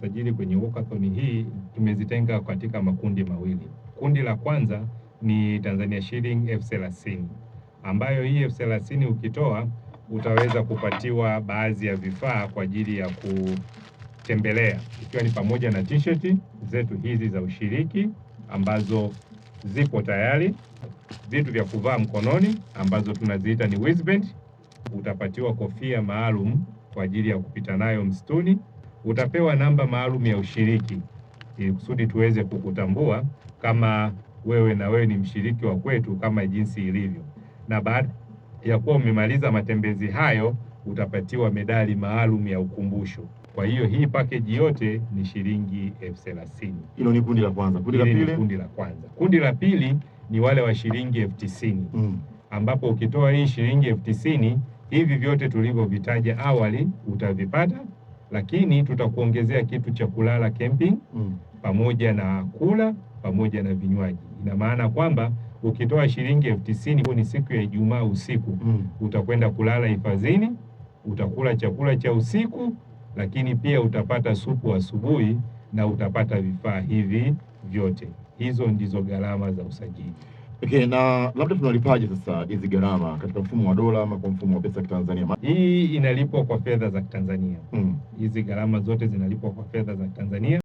usajili kwenye walkathon hii tumezitenga katika makundi mawili. Kundi la kwanza ni Tanzania shilling elfu 30, ambayo hii elfu 30 ukitoa utaweza kupatiwa baadhi ya vifaa kwa ajili ya kutembelea, ikiwa ni pamoja na t-shirt zetu hizi za ushiriki ambazo zipo tayari, vitu vya kuvaa mkononi ambazo tunaziita ni wristband. Utapatiwa kofia maalum kwa ajili ya kupita nayo msituni. Utapewa namba maalum ya ushiriki ili kusudi tuweze kukutambua kama wewe ni mshiriki wa kwetu kama jinsi ilivyo. Na baada ya kuwa umemaliza matembezi hayo utapatiwa medali maalum ya ukumbusho. Kwa hiyo hii package yote ni shilingi elfu 30. Hilo ni kundi la kwanza. Kundi la pili? Kundi la kwanza. Kundi la pili ni wale wa shilingi elfu 90. Ambapo ukitoa hii shilingi elfu 90, hivi vyote tulivyovitaja awali utavipata, lakini tutakuongezea kitu cha kulala camping pamoja na kula pamoja na vinywaji. Ina maana kwamba ukitoa shilingi elfu 90 ni siku ya Ijumaa usiku, utakwenda kulala hifadhini, utakula chakula cha usiku, lakini pia utapata supu asubuhi na utapata vifaa hivi vyote. Hizo ndizo gharama za usajili. Okay, na labda tunalipaje sasa hizi gharama katika mfumo wa dola ama kwa mfumo wa pesa ya Tanzania? Hii inalipwa kwa fedha za Tanzania. Hizi gharama zote zinalipwa kwa fedha za Tanzania.